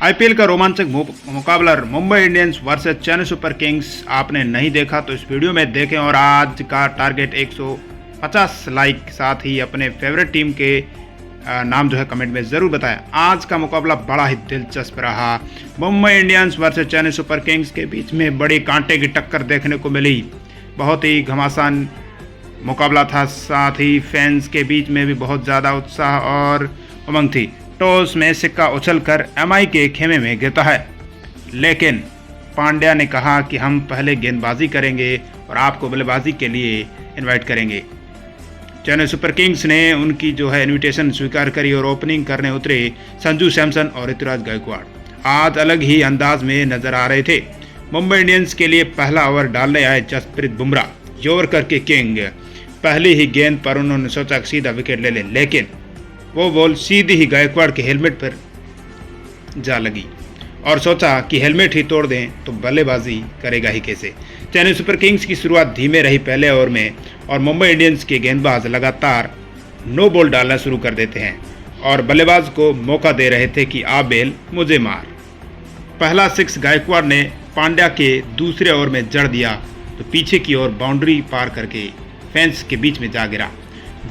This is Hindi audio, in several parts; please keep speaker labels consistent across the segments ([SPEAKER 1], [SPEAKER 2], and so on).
[SPEAKER 1] आईपीएल का रोमांचक मुकाबला Mumbai Indians versus Chennai super Kings आपने नहीं देखा तो इस वीडियो में देखें और आज का टारगेट 150 लाइक, साथ ही अपने फेवरेट टीम के नाम जो है कमेंट में ज़रूर बताएं। आज का मुकाबला बड़ा ही दिलचस्प रहा। Mumbai Indians versus Chennai super Kings के बीच में बड़ी कांटे की टक्कर देखने को मिली। बहुत ही घमासान मुकाबला था, साथ ही फैंस के बीच में भी बहुत ज़्यादा उत्साह और उमंग थी। टॉस में सिक्का उछलकर एमआई के खेमे में गिरता है, लेकिन पांड्या ने कहा कि हम पहले गेंदबाजी करेंगे और आपको बल्लेबाजी के लिए इनवाइट करेंगे। चेन्नई सुपर किंग्स ने उनकी जो है इनविटेशन स्वीकार करी और ओपनिंग करने उतरे संजू सैमसन और ऋतुराज गायकवाड़। आज अलग ही अंदाज में नजर आ रहे थे। मुंबई इंडियंस के लिए पहला ओवर डालने आए जसप्रीत बुमराह, यॉर्कर के किंग। पहली ही गेंद पर उन्होंने सोचा कि सीधा विकेट ले लें, लेकिन वो बॉल सीधी ही गायकवाड़ के हेलमेट पर जा लगी और सोचा कि हेलमेट ही तोड़ दें तो बल्लेबाजी करेगा ही कैसे। चेन्नई सुपर किंग्स की शुरुआत धीमे रही पहले ओवर में और मुंबई इंडियंस के गेंदबाज लगातार नो बॉल डालना शुरू कर देते हैं और बल्लेबाज को मौका दे रहे थे कि आ बेल मुझे मार। पहला सिक्स गायकवाड़ ने पांड्या के दूसरे ओवर में जड़ दिया तो पीछे की ओर बाउंड्री पार करके फैंस के बीच में जा गिरा।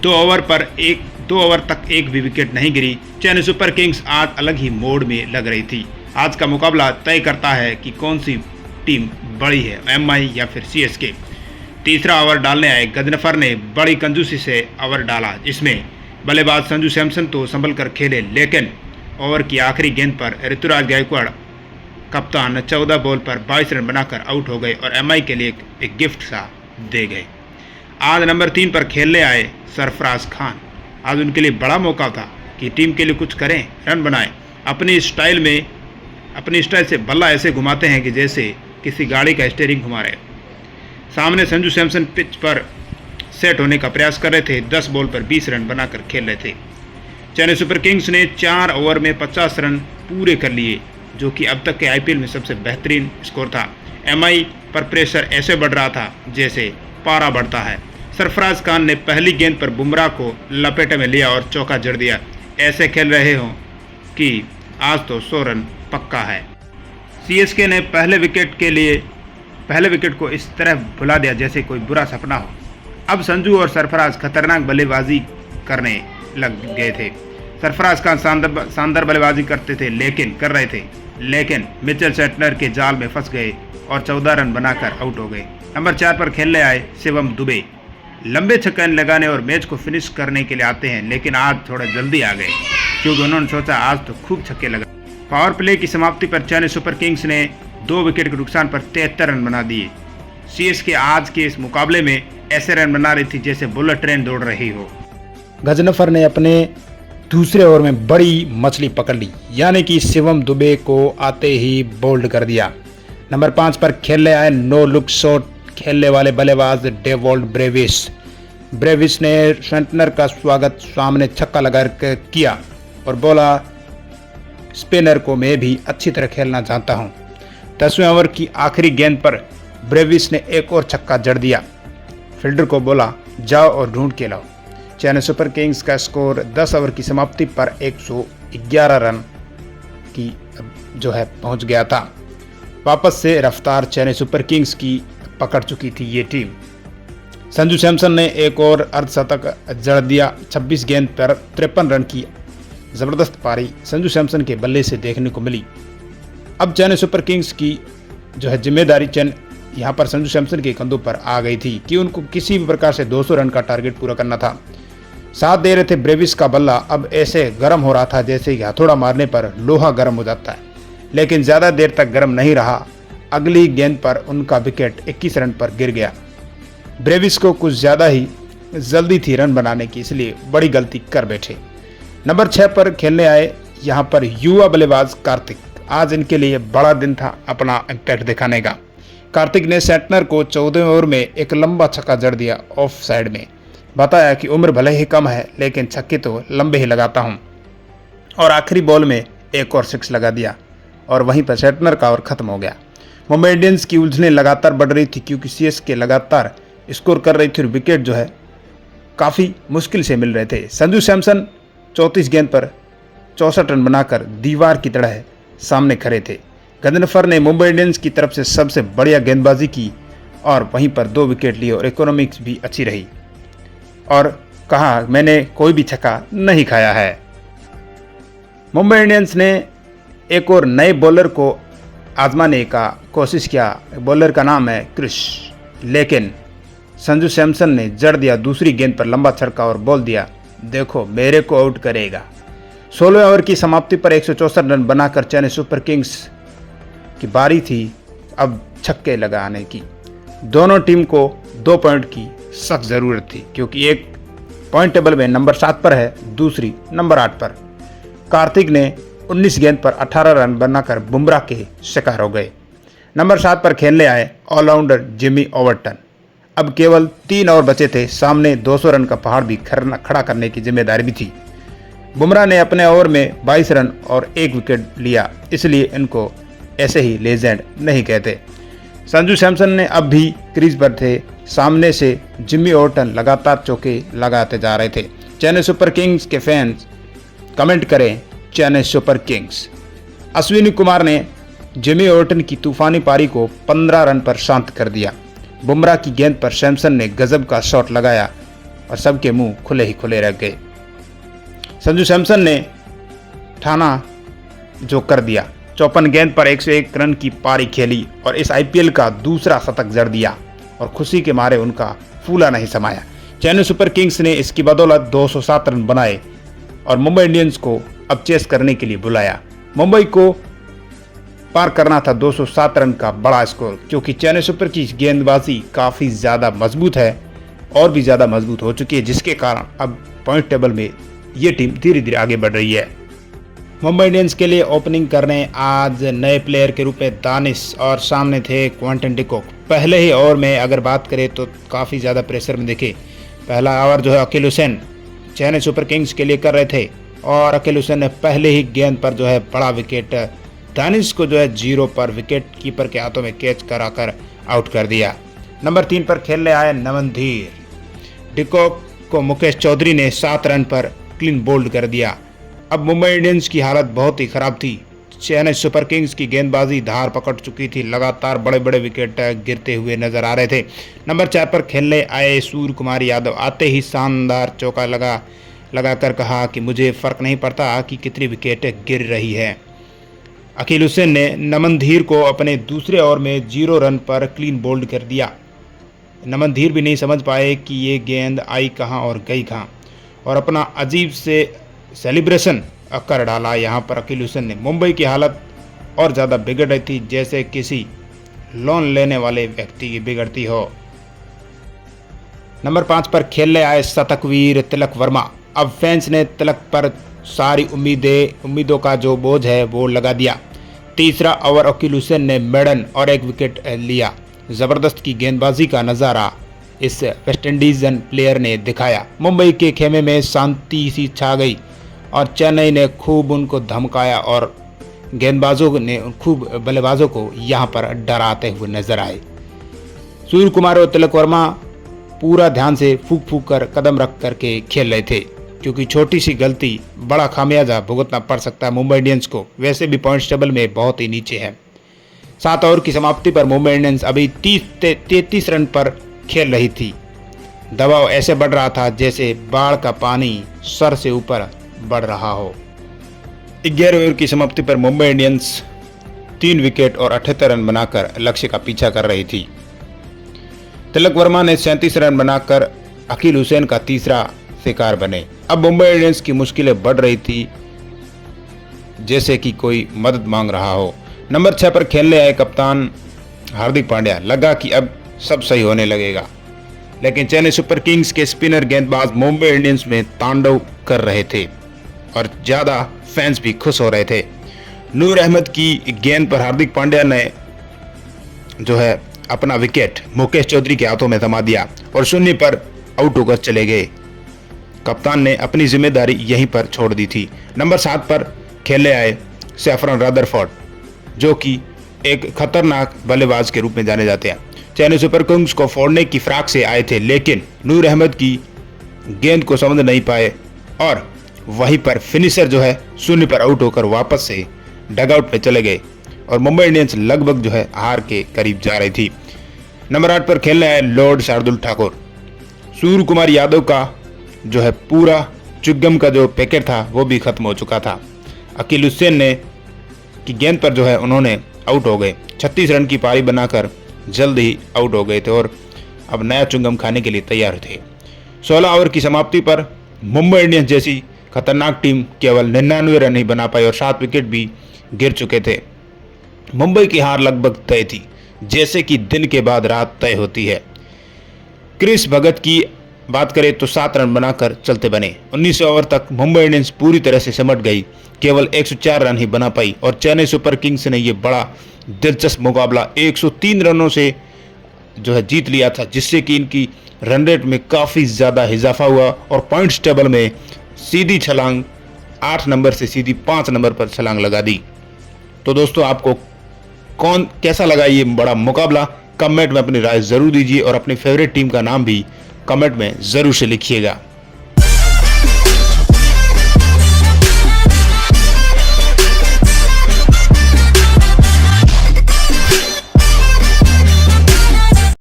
[SPEAKER 1] दो ओवर तक एक भी विकेट नहीं गिरी। चेन्नई सुपर किंग्स आज अलग ही मोड में लग रही थी। आज का मुकाबला तय करता है कि कौन सी टीम बड़ी है, एमआई या फिर सीएसके। तीसरा ओवर डालने आए गजनफर ने बड़ी कंजूसी से ओवर डाला, जिसमें बल्लेबाज संजू सैमसन तो संभल कर खेले, लेकिन ओवर की आखिरी गेंद पर ऋतुराज गायकवाड़ कप्तान 14 बॉल पर 22 रन बनाकर आउट हो गए और एमआई के लिए एक गिफ्ट सा दे गए। आज नंबर 3 पर खेलने आए सरफराज खान। आज उनके लिए बड़ा मौका था कि टीम के लिए कुछ करें, रन बनाएं। अपनी स्टाइल से बल्ला ऐसे घुमाते हैं कि जैसे किसी गाड़ी का स्टीयरिंग घुमा रहे। सामने संजू सैमसन पिच पर सेट होने का प्रयास कर रहे थे। 10 बॉल पर 20 रन बनाकर खेल रहे थे। चेन्नई सुपर किंग्स ने 4 ओवर में 50 रन पूरे कर लिए, जो कि अब तक के आईपीएल में सबसे बेहतरीन स्कोर था। एमआई पर प्रेशर ऐसे बढ़ रहा था जैसे पारा बढ़ता है। सरफराज खान ने पहली गेंद पर बुमराह को लपेटे में लिया और चौका जड़ दिया। ऐसे खेल रहे हो कि आज तो 100 रन पक्का है। सीएसके ने पहले विकेट को इस तरह भुला दिया जैसे कोई बुरा सपना हो। अब संजू और सरफराज खतरनाक बल्लेबाजी करने लग गए थे। सरफराज खान शानदार बल्लेबाजी कर रहे थे, लेकिन मिचेल सेंटनर के जाल में फंस गए और 14 रन बनाकर आउट हो गए। नंबर 4 पर खेलने आए शिवम दुबे। लंबे छक्के लगाने और मैच को फिनिश करने के लिए आते हैं, लेकिन आज थोड़ा जल्दी आ गए क्योंकि उन्होंने सोचा आज तो खूब छक्के लगा। पावर प्ले की समाप्ति पर चेन्नई सुपर किंग्स ने 2 विकेट के नुकसान पर 73 रन बना दिए। सीएसके आज के इस मुकाबले में ऐसे रन बना रही थी जैसे बुलेट ट्रेन दौड़ रही हो।
[SPEAKER 2] गजनफर ने अपने दूसरे ओवर में बड़ी मछली पकड़ ली, यानी कि शिवम दुबे को आते ही बोल्ड कर दिया। नंबर 5 पर खेलने आए नो लुक शॉट खेलने वाले बल्लेबाज डेवॉल्ट ब्रेविस ने सेंटनर का स्वागत सामने छक्का लगाकर किया और बोला, स्पिनर को मैं भी अच्छी तरह खेलना चाहता हूं। 10वें ओवर की आखिरी गेंद पर ब्रेविस ने एक और छक्का जड़ दिया। फील्डर को बोला, जाओ और ढूंढ के लाओ। चेन्नई सुपर किंग्स का स्कोर 10 ओवर की समाप्ति पर 111 रन की जो है पहुंच गया था। वापस से रफ्तार चेन्नई सुपर किंग्स की पकड़ चुकी थी ये टीम। संजू सैमसन ने एक और अर्धशतक जड़ दिया। 26 गेंद पर 53 रन की ज़बरदस्त पारी संजू सैमसन के बल्ले से देखने को मिली। अब चेन्नई सुपर किंग्स की जो है जिम्मेदारी यहाँ पर संजू सैमसन के कंधों पर आ गई थी कि उनको किसी भी प्रकार से 200 रन का टारगेट पूरा करना था। साथ दे रहे थे ब्रेविस का बल्ला अब ऐसे गर्म हो रहा था जैसे कि हथौड़ा मारने पर लोहा गर्म हो जाता है, लेकिन ज़्यादा देर तक गर्म नहीं रहा। अगली गेंद पर उनका विकेट 21 रन पर गिर गया। ब्रेविस को कुछ ज़्यादा ही जल्दी थी रन बनाने की, इसलिए बड़ी गलती कर बैठे। नंबर 6 पर खेलने आए यहाँ पर युवा बल्लेबाज कार्तिक। आज इनके लिए बड़ा दिन था अपना इम्पैक्ट दिखाने का। कार्तिक ने सेंटनर को 14वें ओवर में एक लंबा छक्का जड़ दिया ऑफ साइड में। बताया कि उम्र भले ही कम है, लेकिन छक्के तो लंबे ही लगाता हूँ, और आखिरी बॉल में एक और 6 लगा दिया और वहीं पर सेंटनर का ओवर खत्म हो गया। मुंबई इंडियंस की उलझनें लगातार बढ़ रही थी क्योंकि सीएसके लगातार स्कोर कर रही थी और विकेट जो है काफ़ी मुश्किल से मिल रहे थे। संजू सैमसन 34 गेंद पर 64 रन बनाकर दीवार की तरह सामने खड़े थे। गंदनफर ने मुंबई इंडियंस की तरफ से सबसे बढ़िया गेंदबाजी की और वहीं पर 2 विकेट लिए और इकोनॉमिक्स भी अच्छी रही और कहा मैंने कोई भी छक्का नहीं खाया है। मुंबई इंडियंस ने एक और नए बॉलर को आजमाने का कोशिश किया। बॉलर का नाम है क्रिश, लेकिन संजू सैमसन ने जड़ दिया। दूसरी गेंद पर लंबा छक्का और बोल दिया, देखो मेरे को आउट करेगा। 16वें ओवर की समाप्ति पर 164 रन बनाकर चेन्नई सुपर किंग्स की बारी थी अब छक्के लगाने की। दोनों टीम को 2 पॉइंट की सख्त ज़रूरत थी, क्योंकि एक पॉइंट टेबल में नंबर 7 पर है, दूसरी नंबर 8 पर। कार्तिक ने 19 गेंद पर 18 रन बनाकर बुमराह के शिकार हो गए। नंबर 7 पर खेलने आए ऑलराउंडर जिमी ओवरटन। अब केवल 3 ओवर बचे थे, सामने 200 रन का पहाड़ भी खड़ा करने की जिम्मेदारी भी थी। बुमराह ने अपने ओवर में 22 रन और 1 विकेट लिया, इसलिए इनको ऐसे ही लेजेंड नहीं कहते। संजू सैमसन ने अब भी क्रीज पर थे। सामने से जिमी ओवरटन लगातार चौके लगाते जा रहे थे। चेन्नई सुपर किंग्स के फैंस कमेंट करें चेन्नई सुपर किंग्स। अश्विनी कुमार ने जिमी ओवरटन की तूफानी पारी को 15 रन पर शांत कर दिया। बुमराह की गेंद पर सैमसन ने गजब का शॉट लगाया और सबके मुंह खुले ही खुले रह गए। संजू सैमसन ने ठाना जो कर दिया। 54 गेंद पर 101 रन की पारी खेली और इस आईपीएल का दूसरा शतक जड़ दिया और खुशी के मारे उनका फूला नहीं समाया। चेन्नई सुपर किंग्स ने इसकी बदौलत 207 रन बनाए और मुंबई इंडियंस को अब चेस करने के लिए बुलाया। मुंबई को पार करना था 207 रन का बड़ा स्कोर, क्योंकि चेन्नई सुपर की गेंदबाजी काफ़ी ज़्यादा मजबूत है और भी ज़्यादा मजबूत हो चुकी है, जिसके कारण अब पॉइंट टेबल में ये टीम धीरे धीरे आगे बढ़ रही है। मुंबई इंडियंस के लिए ओपनिंग करने आज नए प्लेयर के रूप में दानिश और सामने थे क्विंटन डिकॉक। पहले ही ओवर में अगर बात करें तो काफ़ी ज़्यादा प्रेशर में देखे। पहला ओवर जो है अकील हुसैन चेन्नई सुपर किंग्स के लिए कर रहे थे और अकील हुसैन ने पहले ही गेंद पर जो है बड़ा विकेट दानिश को जो है 0 पर विकेट कीपर के हाथों में कैच कराकर आउट कर दिया। नंबर 3 पर खेलने आए नमनधीर। डिकॉक को मुकेश चौधरी ने 7 रन पर क्लीन बोल्ड कर दिया। अब मुंबई इंडियंस की हालत बहुत ही खराब थी। चेन्नई सुपर किंग्स की गेंदबाजी धार पकड़ चुकी थी, लगातार बड़े बड़े विकेट गिरते हुए नजर आ रहे थे। नंबर 4 पर खेलने आए सूर्य कुमार यादव आते ही शानदार चौका लगाकर कहा कि मुझे फ़र्क नहीं पड़ता कि कितनी विकेट गिर रही है। अकील हुसैन ने नमनधीर को अपने दूसरे ओवर में 0 रन पर क्लीन बोल्ड कर दिया। नमनधीर भी नहीं समझ पाए कि ये गेंद आई कहाँ और गई कहाँ और अपना अजीब से सेलिब्रेशन कर डाला। यहाँ पर अकील हुसैन ने मुंबई की हालत और ज़्यादा बिगड़ रही थी, जैसे किसी लोन लेने वाले व्यक्ति की बिगड़ती हो। नंबर 5 पर खेलने आए शतकवीर तिलक वर्मा। अब फैंस ने तिलक पर सारी उम्मीदों का जो बोझ है वो लगा दिया। तीसरा ओवर अकील हुसैन ने मेडन और 1 विकेट लिया। ज़बरदस्त की गेंदबाजी का नज़ारा इस वेस्टइंडीजन प्लेयर ने दिखाया। मुंबई के खेमे में शांति सी छा गई और चेन्नई ने खूब उनको धमकाया और गेंदबाजों ने खूब बल्लेबाजों को यहाँ पर डराते हुए नजर आए। सूर्य कुमार और तिलक वर्मा पूरा ध्यान से फूक फूक कर कदम रख करके खेल रहे थे, क्योंकि छोटी सी गलती बड़ा खामियाजा भुगतना पड़ सकता है मुंबई इंडियंस को। वैसे भी पॉइंट्स टेबल में बहुत ही नीचे है। 7 ओवर की समाप्ति पर मुंबई इंडियंस अभी 33 रन पर खेल रही थी। दबाव ऐसे बढ़ रहा था जैसे बाढ़ का पानी सर से ऊपर बढ़ रहा हो। 11वें ओवर की समाप्ति पर मुंबई इंडियंस 3 विकेट और 78 रन बनाकर लक्ष्य का पीछा कर रही थी। तिलक वर्मा ने 37 रन बनाकर अकील हुसैन का तीसरा शिकार बने। अब मुंबई इंडियंस की मुश्किलें बढ़ रही थी, जैसे कि कोई मदद मांग रहा हो। नंबर 6 पर खेलने आए कप्तान हार्दिक पांड्या। लगा कि अब सब सही होने लगेगा, लेकिन चेन्नई सुपर किंग्स के स्पिनर गेंदबाज मुंबई इंडियंस में तांडव कर रहे थे और ज़्यादा फैंस भी खुश हो रहे थे। नूर अहमद की गेंद पर हार्दिक पांड्या ने जो है अपना विकेट मुकेश चौधरी के हाथों में थमा दिया और 0 पर आउट होकर चले गए। कप्तान ने अपनी जिम्मेदारी यहीं पर छोड़ दी थी। नंबर 7 पर खेले आए सैफरन रदरफोर्ड, जो कि एक खतरनाक बल्लेबाज के रूप में जाने जाते हैं। चेन्नई सुपर किंग्स को फोड़ने की फिराक से आए थे, लेकिन नूर अहमद की गेंद को समझ नहीं पाए और वहीं पर फिनिशर जो है 0 पर आउट होकर वापस से डगआउट में चले गए और मुंबई इंडियंस लगभग जो है हार के करीब जा रही थी। नंबर 8 पर खेलने आए लॉर्ड शार्दुल ठाकुर। सूर्य कुमार यादव का जो है पूरा चुग्गम का जो पैकेट था वो भी खत्म हो चुका था। अकील हुसैन ने की गेंद पर जो है उन्होंने आउट हो गए। 36 रन की पारी बनाकर जल्द ही आउट हो गए थे और अब नया चुंगम खाने के लिए तैयार थे। 16 ओवर की समाप्ति पर मुंबई इंडियंस जैसी खतरनाक टीम केवल 99 रन ही बना पाई और 7 विकेट भी गिर चुके थे। मुंबई की हार लगभग तय थी, जैसे कि दिन के बाद रात तय होती है। क्रिस भगत की बात करें तो 7 रन बनाकर चलते बने। 19 ओवर तक मुंबई इंडियंस पूरी तरह से सिमट गई, केवल 104 रन ही बना पाई और चेन्नई सुपर किंग्स ने यह बड़ा दिलचस्प मुकाबला 103 रनों से जो है जीत लिया था, जिससे कि इनकी रन रेट में काफ़ी ज़्यादा इजाफा हुआ और पॉइंट्स टेबल में सीधी छलांग 8 नंबर से सीधी 5 नंबर पर छलांग लगा दी। तो दोस्तों, आपको कैसा लगा ये बड़ा मुकाबला? कमेंट में अपनी राय ज़रूर दीजिए और अपनी फेवरेट टीम का नाम भी कमेंट में ज़रूर से लिखिएगा।